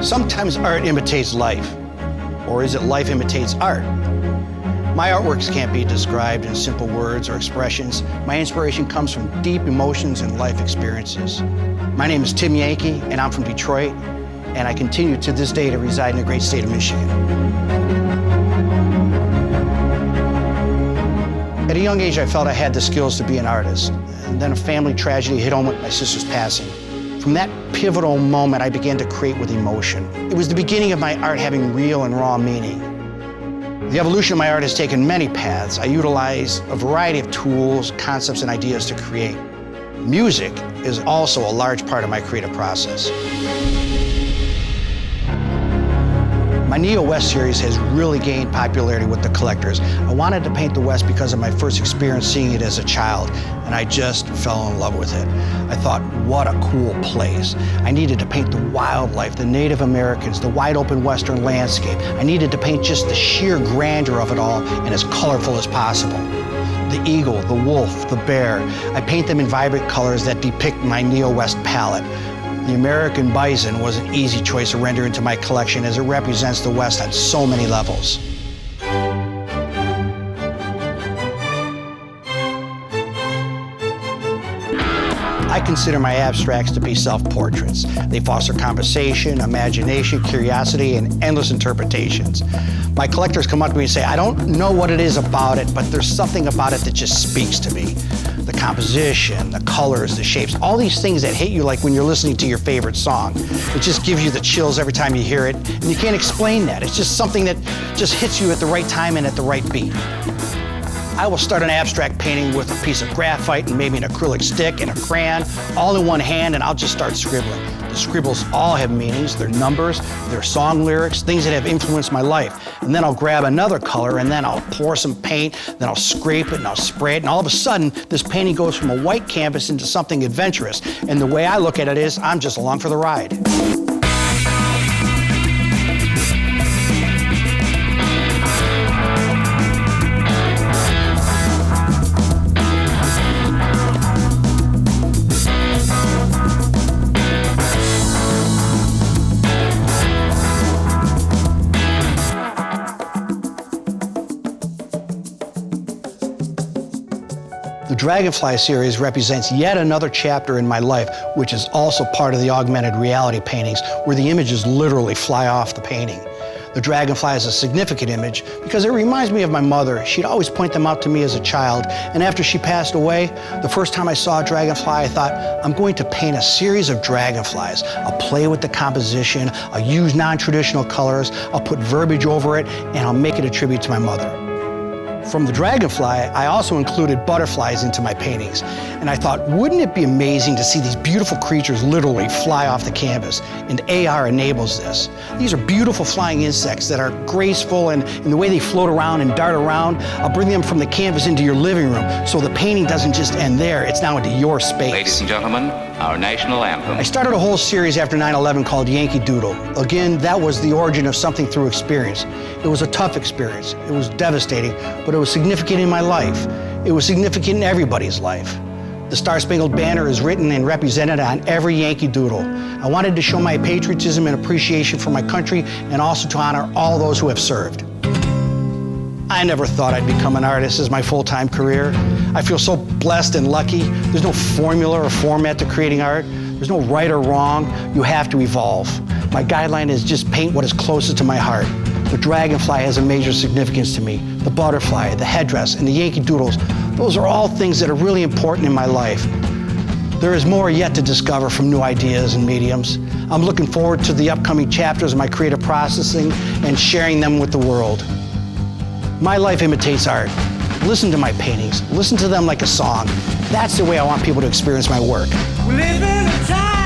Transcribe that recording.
Sometimes art imitates life, or is it life imitates art? My artworks can't be described in simple words or expressions. My inspiration comes from deep emotions and life experiences. My name is Tim Yanke, and I'm from Detroit, and I continue to this day to reside in the great state of Michigan. At a young age, I felt I had the skills to be an artist. And then a family tragedy hit home with my sister's passing. From that pivotal moment, I began to create with emotion. It was the beginning of my art having real and raw meaning. The evolution of my art has taken many paths. I utilize a variety of tools, concepts, and ideas to create. Music is also a large part of my creative process. My Neo-West series has really gained popularity with the collectors. I wanted to paint the West because of my first experience seeing it as a child, and I just fell in love with it. I thought, what a cool place. I needed to paint the wildlife, the Native Americans, the wide open Western landscape. I needed to paint just the sheer grandeur of it all and as colorful as possible. The eagle, the wolf, the bear. I paint them in vibrant colors that depict my Neo-West palette. The American bison was an easy choice to render into my collection as it represents the West on so many levels. I consider my abstracts to be self-portraits. They foster conversation, imagination, curiosity, and endless interpretations. My collectors come up to me and say, I don't know what it is about it, but there's something about it that just speaks to me. The composition, the colors, the shapes, all these things that hit you like when you're listening to your favorite song. It just gives you the chills every time you hear it, and you can't explain that. It's just something that just hits you at the right time and at the right beat. I will start an abstract painting with a piece of graphite and maybe an acrylic stick and a crayon, all in one hand, and I'll just start scribbling. The scribbles all have meanings, they're numbers, they're song lyrics, things that have influenced my life. And then I'll grab another color and then I'll pour some paint, then I'll scrape it and I'll spray it, and all of a sudden, this painting goes from a white canvas into something adventurous. And the way I look at it is, I'm just along for the ride. The Dragonfly series represents yet another chapter in my life, which is also part of the augmented reality paintings, where the images literally fly off the painting. The dragonfly is a significant image because it reminds me of my mother. She'd always point them out to me as a child, and after she passed away, the first time I saw a dragonfly, I thought, I'm going to paint a series of dragonflies. I'll play with the composition, I'll use non-traditional colors, I'll put verbiage over it, and I'll make it a tribute to my mother. From the dragonfly, I also included butterflies into my paintings. And I thought, wouldn't it be amazing to see these beautiful creatures literally fly off the canvas? And AR enables this. These are beautiful flying insects that are graceful, and in the way they float around and dart around, I'll bring them from the canvas into your living room, so the painting doesn't just end there, it's now into your space. Ladies and gentlemen, our national anthem. I started a whole series after 9/11 called Yankee Doodle. Again, that was the origin of something through experience. It was a tough experience. It was devastating, but it was significant in my life. It was significant in everybody's life. The Star-Spangled Banner is written and represented on every Yankee Doodle. I wanted to show my patriotism and appreciation for my country, and also to honor all those who have served. I never thought I'd become an artist as my full-time career. I feel so blessed and lucky. There's no formula or format to creating art. There's no right or wrong. You have to evolve. My guideline is just paint what is closest to my heart. The dragonfly has a major significance to me. The butterfly, the headdress, and the Yankee Doodles, those are all things that are really important in my life. There is more yet to discover from new ideas and mediums. I'm looking forward to the upcoming chapters of my creative processing and sharing them with the world. My life imitates art. Listen to my paintings. Listen to them like a song. That's the way I want people to experience my work. We live in a time